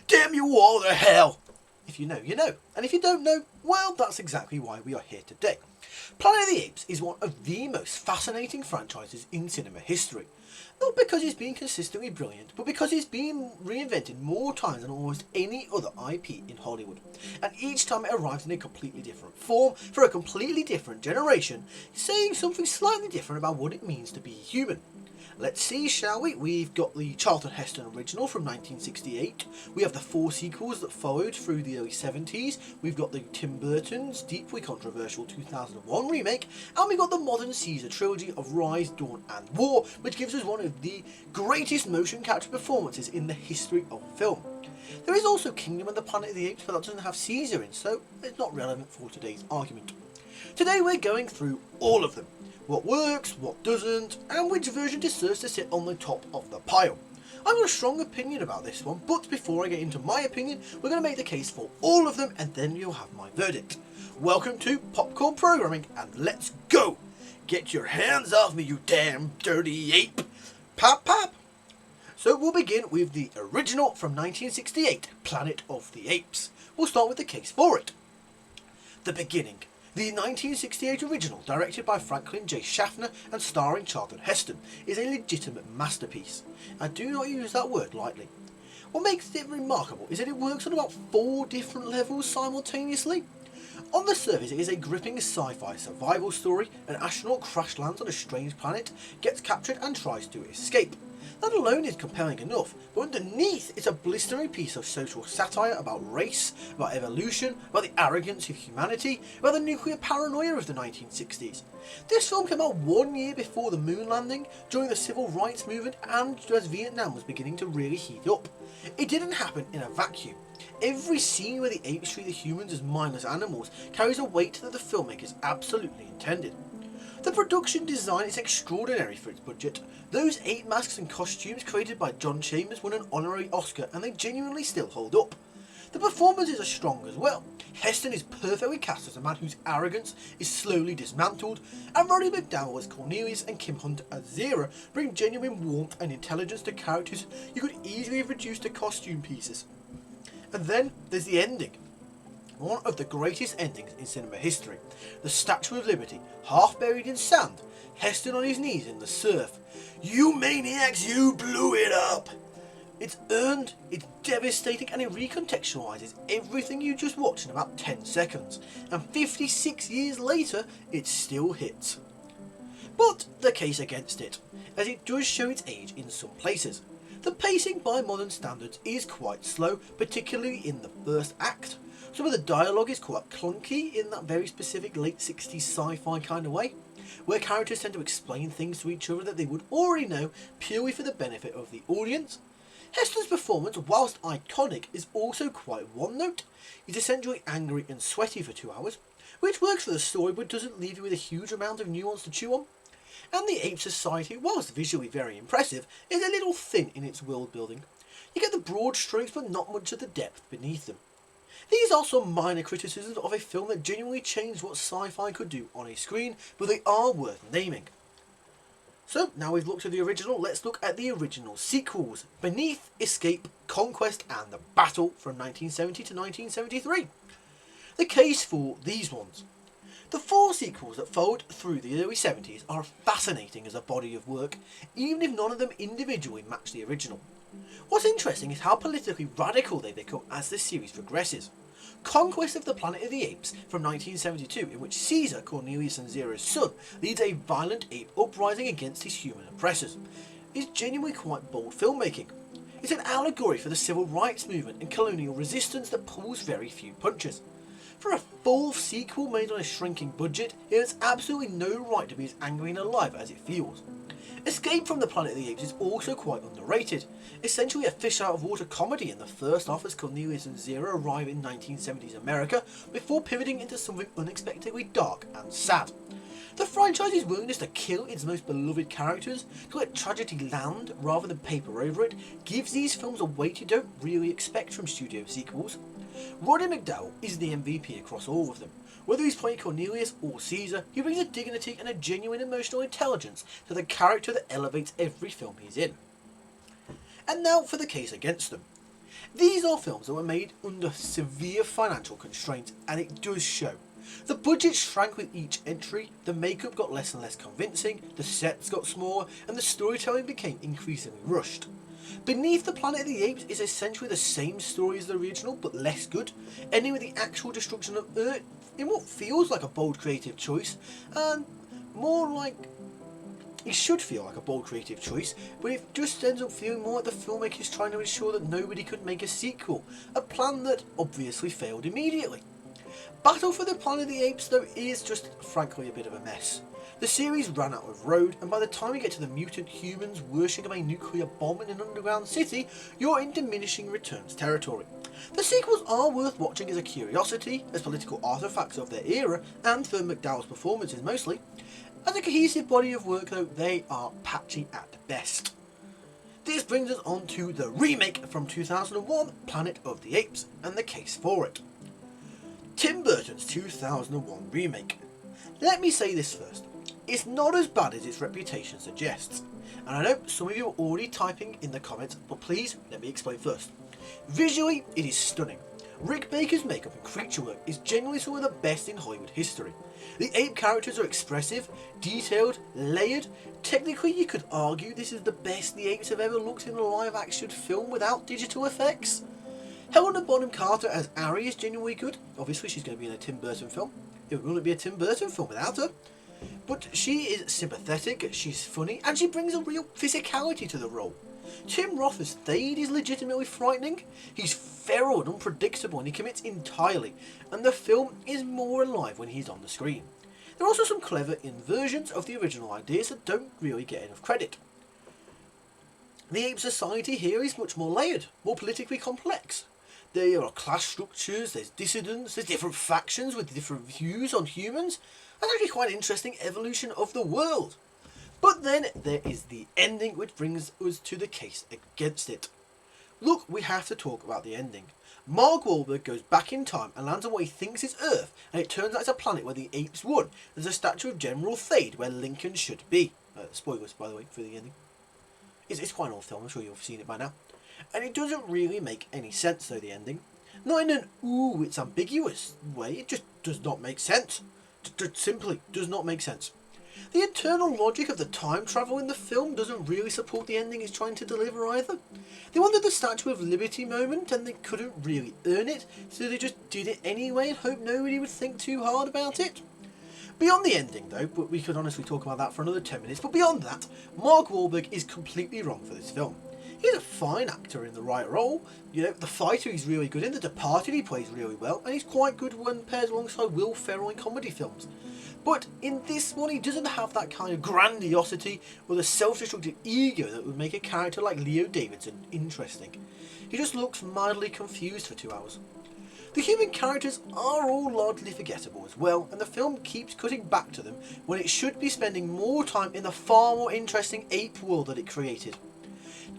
damn you all to hell. If you know, you know. And if you don't know, well, that's exactly why we are here today. Planet of the Apes is one of the most fascinating franchises in cinema history. Not because it's been consistently brilliant, but because it's been reinvented more times than almost any other IP in Hollywood. And each time it arrives in a completely different form, for a completely different generation, saying something slightly different about what it means to be human. Let's see, shall we? We've got the Charlton Heston original from 1968. We have the 4 sequels that followed through the early 70s. We've got the Tim Burton's deeply controversial 2001 remake. And we've got the modern Caesar trilogy of Rise, Dawn and War, which gives us one of the greatest motion capture performances in the history of film. There is also Kingdom of the Planet of the Apes, but that doesn't have Caesar in, so it's not relevant for today's argument. Today we're going through all of them. What works, what doesn't, and which version deserves to sit on the top of the pile. I've got a strong opinion about this one, but before I get into my opinion, we're going to make the case for all of them and then you'll have my verdict. Welcome to Popcorn Programming, and let's go! Get your hands off me, you damn dirty ape! Pop pop! So we'll begin with the original from 1968, Planet of the Apes. We'll start with the case for it. The beginning. The 1968 original, directed by Franklin J. Schaffner and starring Charlton Heston, is a legitimate masterpiece. I do not use that word lightly. What makes it remarkable is that it works on about 4 different levels simultaneously. On the surface, it is a gripping sci-fi survival story. An astronaut crash lands on a strange planet, gets captured and tries to escape. That alone is compelling enough, but underneath it's a blistering piece of social satire about race, about evolution, about the arrogance of humanity, about the nuclear paranoia of the 1960s. This film came out 1 year before the moon landing, during the civil rights movement and as Vietnam was beginning to really heat up. It didn't happen in a vacuum. Every scene where the apes treat the humans as mindless animals carries a weight that the filmmakers absolutely intended. The production design is extraordinary for its budget. Those ape masks and costumes created by John Chambers won an honorary Oscar, and they genuinely still hold up. The performances are strong as well. Heston is perfectly cast as a man whose arrogance is slowly dismantled, and Roddy McDowall as Cornelius and Kim Hunt as Zera bring genuine warmth and intelligence to characters you could easily have reduced to costume pieces. And then there's the ending. One of the greatest endings in cinema history. The Statue of Liberty, half buried in sand, Heston on his knees in the surf. You maniacs, you blew it up! It's earned, it's devastating, and it recontextualises everything you just watched in about 10 seconds. And 56 years later, it still hits. But the case against it, as it does show its age in some places. The pacing by modern standards is quite slow, particularly in the first act. Some of the dialogue is quite clunky in that very specific late 60s sci-fi kind of way, where characters tend to explain things to each other that they would already know purely for the benefit of the audience. Heston's performance, whilst iconic, is also quite one-note. He's essentially angry and sweaty for 2 hours, which works for the story but doesn't leave you with a huge amount of nuance to chew on. And the Ape Society, whilst visually very impressive, is a little thin in its world building. You get the broad strokes but not much of the depth beneath them. These are some minor criticisms of a film that genuinely changed what sci-fi could do on a screen, but they are worth naming. So, now we've looked at the original, let's look at the original sequels. Beneath, Escape, Conquest and The Battle from 1970 to 1973. The case for these ones. The 4 sequels that followed through the early 70s are fascinating as a body of work, even if none of them individually match the original. What's interesting is how politically radical they become as the series progresses. Conquest of the Planet of the Apes from 1972, in which Caesar, Cornelius and Zera's son, leads a violent ape uprising against his human oppressors, is genuinely quite bold filmmaking. It's an allegory for the civil rights movement and colonial resistance that pulls very few punches. For a full sequel made on a shrinking budget, it has absolutely no right to be as angry and alive as it feels. Escape from the Planet of the Apes is also quite underrated. Essentially a fish out of water comedy in the first half as Cornelius and Zera arrive in 1970s America before pivoting into something unexpectedly dark and sad. The franchise's willingness to kill its most beloved characters, to let tragedy land rather than paper over it, gives these films a weight you don't really expect from studio sequels. Roddy McDowall is the MVP across all of them. Whether he's playing Cornelius or Caesar, he brings a dignity and a genuine emotional intelligence to the character that elevates every film he's in. And now for the case against them. These are films that were made under severe financial constraints, and it does show. The budget shrank with each entry, the makeup got less and less convincing, the sets got smaller, and the storytelling became increasingly rushed. Beneath the Planet of the Apes is essentially the same story as the original, but less good, ending with the actual destruction of Earth in what feels like a bold creative choice, and more like... It should feel like a bold creative choice, but it just ends up feeling more like the filmmakers trying to ensure that nobody could make a sequel, a plan that obviously failed immediately. Battle for the Planet of the Apes, though, is just frankly a bit of a mess. The series ran out of road, and by the time you get to the mutant humans worshipping a nuclear bomb in an underground city, you're in diminishing returns territory. The sequels are worth watching as a curiosity, as political artefacts of their era, and for McDowell's performances mostly. As a cohesive body of work, though, they are patchy at best. This brings us on to the remake from 2001, Planet of the Apes, and the case for it. Tim Burton's 2001 remake. Let me say this first. It's not as bad as its reputation suggests. And I know some of you are already typing in the comments, but please let me explain first. Visually, it is stunning. Rick Baker's makeup and creature work is genuinely some of the best in Hollywood history. The ape characters are expressive, detailed, layered. Technically, you could argue this is the best the apes have ever looked in a live-action film without digital effects. Helena Bonham Carter as Ari is genuinely good. Obviously, she's going to be in a Tim Burton film. It wouldn't be a Tim Burton film without her. But she is sympathetic, she's funny, and she brings a real physicality to the role. Tim Roth as Thade is legitimately frightening. He's feral and unpredictable, and he commits entirely, and the film is more alive when he's on the screen. There are also some clever inversions of the original ideas that don't really get enough credit. The ape society here is much more layered, more politically complex. There are class structures, there's dissidents, there's different factions with different views on humans, and actually quite an interesting evolution of the world. But then there is the ending, which brings us to the case against it. Look, we have to talk about the ending. Mark Wahlberg goes back in time and lands on what he thinks is Earth, and it turns out it's a planet where the apes won. There's a statue of General Thade where Lincoln should be. Spoilers, by the way, for the ending. It's quite an old film, I'm sure you've seen it by now. And it doesn't really make any sense, though, the ending. Not in an, ooh, it's ambiguous way, it just does not make sense. Simply does not make sense. The internal logic of the time travel in the film doesn't really support the ending it's trying to deliver either. They wanted the Statue of Liberty moment and they couldn't really earn it, so they just did it anyway and hoped nobody would think too hard about it. Beyond the ending though, but we could honestly talk about that for another 10 minutes, but beyond that, Mark Wahlberg is completely wrong for this film. He's a fine actor in the right role. You know, The Fighter he's really good in, The Departed he plays really well, and he's quite good when paired alongside Will Ferrell in comedy films. But in this one he doesn't have that kind of grandiosity or the self-destructive ego that would make a character like Leo Davidson interesting. He just looks mildly confused for 2 hours. The human characters are all largely forgettable as well, and the film keeps cutting back to them when it should be spending more time in the far more interesting ape world that it created.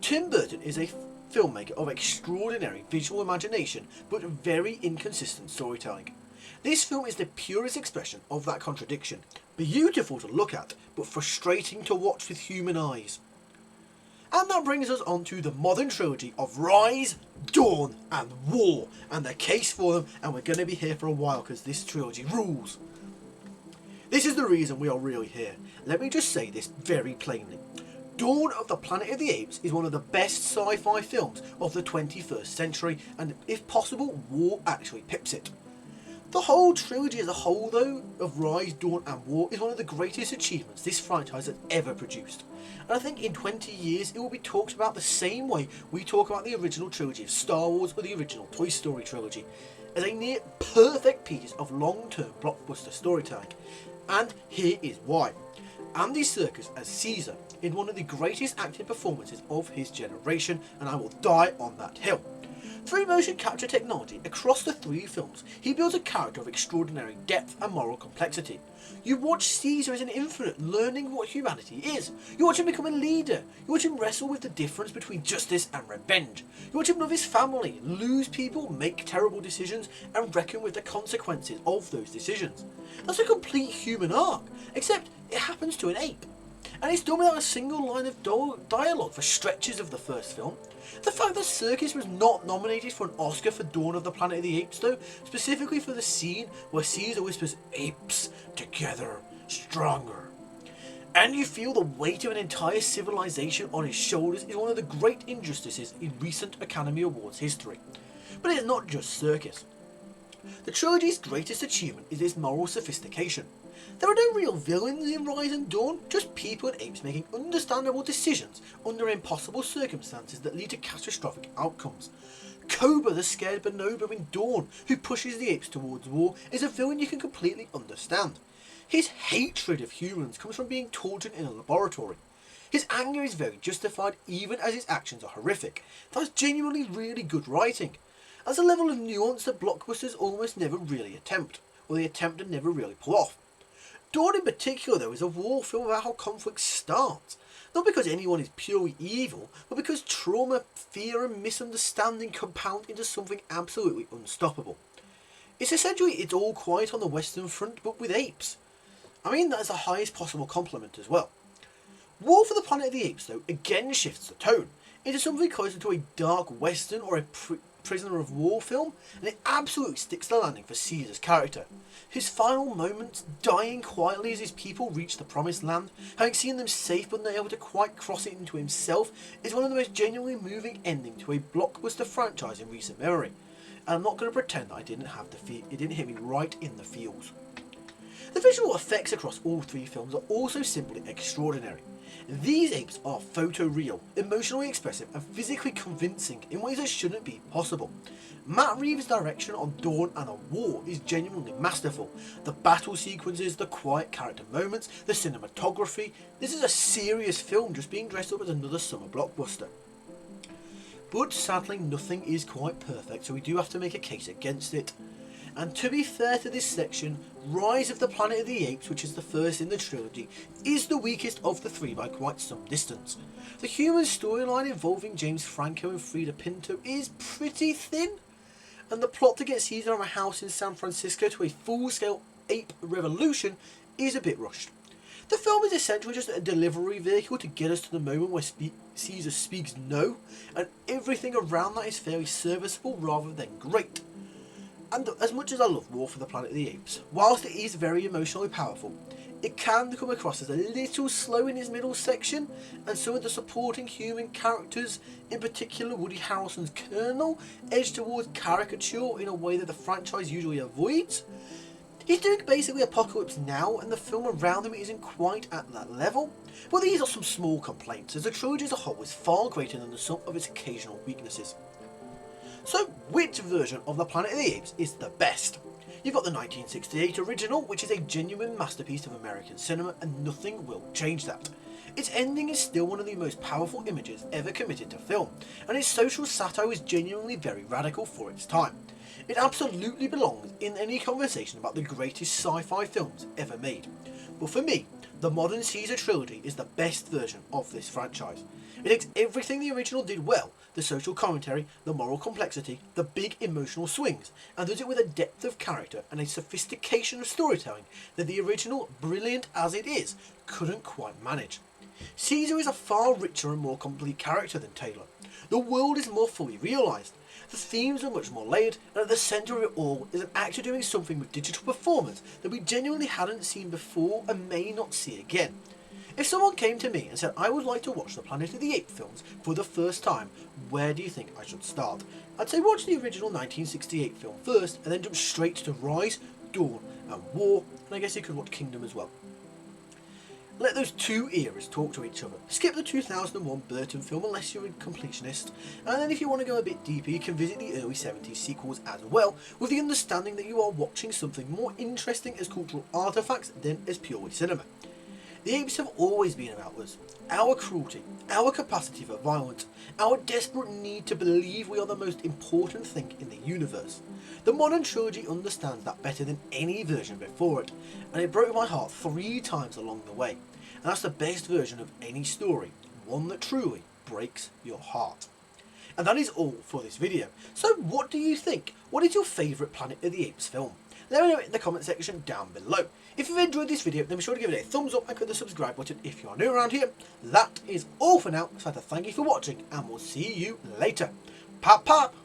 Tim Burton is a filmmaker of extraordinary visual imagination but very inconsistent storytelling. This film is the purest expression of that contradiction. Beautiful to look at, but frustrating to watch with human eyes. And that brings us on to the modern trilogy of Rise, Dawn and War, and the case for them, and we're going to be here for a while because this trilogy rules. This is the reason we are really here. Let me just say this very plainly. Dawn of the Planet of the Apes is one of the best sci-fi films of the 21st century, and if possible, War actually pips it. The whole trilogy as a whole though, of Rise, Dawn and War, is one of the greatest achievements this franchise has ever produced. And I think in 20 years it will be talked about the same way we talk about the original trilogy of Star Wars or the original Toy Story trilogy, as a near perfect piece of long-term blockbuster storytelling. And here is why. Andy Serkis as Caesar in one of the greatest acting performances of his generation, and I will die on that hill. Through motion capture technology across the 3 films, he builds a character of extraordinary depth and moral complexity. You watch Caesar as an infant learning what humanity is. You watch him become a leader. You watch him wrestle with the difference between justice and revenge. You watch him love his family, lose people, make terrible decisions, and reckon with the consequences of those decisions. That's a complete human arc, except it happens to an ape. and it's done without a single line of dialogue for stretches of the first film. The fact that Serkis was not nominated for an Oscar for Dawn of the Planet of the Apes, though, specifically for the scene where Caesar whispers, "Apes, together, stronger," and you feel the weight of an entire civilization on his shoulders, is one of the great injustices in recent Academy Awards history. But it's not just Serkis. The trilogy's greatest achievement is its moral sophistication. There are no real villains in Rise and Dawn, just people and apes making understandable decisions under impossible circumstances that lead to catastrophic outcomes. Cobra, the scared bonobo in Dawn, who pushes the apes towards war, is a villain you can completely understand. His hatred of humans comes from being tortured in a laboratory. His anger is very justified, even as his actions are horrific. That's genuinely really good writing. As a level of nuance that blockbusters almost never really attempt, or they attempt and never really pull off. Dawn in particular, though, is a war film about how conflict starts. Not because anyone is purely evil, but because trauma, fear and misunderstanding compound into something absolutely unstoppable. It's essentially It's All Quiet on the Western Front, but with apes. I mean that as the highest possible compliment as well. War for the Planet of the Apes, though, again shifts the tone into something closer to a dark western or a prisoner of war film, and it absolutely sticks the landing for Caesar's character. His final moments, dying quietly as his people reach the promised land, having seen them safe but not able to quite cross it into himself, is one of the most genuinely moving endings to a blockbuster franchise in recent memory. And I'm not going to pretend that it didn't hit me right in the feels. The visual effects across all three films are also simply extraordinary. These apes are photoreal, emotionally expressive and physically convincing in ways that shouldn't be possible. Matt Reeves' direction on Dawn and a War is genuinely masterful. The battle sequences, the quiet character moments, the cinematography. This is a serious film just being dressed up as another summer blockbuster. But sadly nothing is quite perfect, so we do have to make a case against it. And to be fair to this section, Rise of the Planet of the Apes, which is the first in the trilogy, is the weakest of the three by quite some distance. The human storyline involving James Franco and Frida Pinto is pretty thin, and the plot to get Caesar from a house in San Francisco to a full-scale ape revolution is a bit rushed. The film is essentially just a delivery vehicle to get us to the moment where Caesar speaks no, and everything around that is fairly serviceable rather than great. And as much as I love War for the Planet of the Apes, whilst it is very emotionally powerful, it can come across as a little slow in its middle section, and some of the supporting human characters, in particular Woody Harrelson's Colonel, edge towards caricature in a way that the franchise usually avoids. He's doing basically Apocalypse Now, and the film around him isn't quite at that level, but these are some small complaints, as the trilogy as a whole is far greater than the sum of its occasional weaknesses. So, which version of the Planet of the Apes is the best? You've got the 1968 original, which is a genuine masterpiece of American cinema, and nothing will change that. Its ending is still one of the most powerful images ever committed to film, and its social satire is genuinely very radical for its time. It absolutely belongs in any conversation about the greatest sci-fi films ever made. But for me, the modern Caesar trilogy is the best version of this franchise. It takes everything the original did well, the social commentary, the moral complexity, the big emotional swings, and does it with a depth of character and a sophistication of storytelling that the original, brilliant as it is, couldn't quite manage. Caesar is a far richer and more complete character than Taylor. The world is more fully realised. The themes are much more layered, and at the centre of it all is an actor doing something with digital performance that we genuinely hadn't seen before and may not see again. If someone came to me and said I would like to watch the Planet of the Apes films for the first time, where do you think I should start? I'd say watch the original 1968 film first and then jump straight to Rise, Dawn and War, and I guess you could watch Kingdom as well. Let those two eras talk to each other. Skip the 2001 Burton film unless you're a completionist, and then if you want to go a bit deeper you can visit the early 70s sequels as well, with the understanding that you are watching something more interesting as cultural artefacts than as purely cinema. The apes have always been about us. Our cruelty, our capacity for violence, our desperate need to believe we are the most important thing in the universe. The modern trilogy understands that better than any version before it, and it broke my heart 3 times along the way. And that's the best version of any story, one that truly breaks your heart. And that is all for this video. So what do you think? What is your favourite Planet of the Apes film? Let me know in the comment section down below. If you've enjoyed this video, then be sure to give it a thumbs up and click the subscribe button if you are new around here. That is all for now, so I'd like to thank you for watching, and we'll see you later. Pop pop!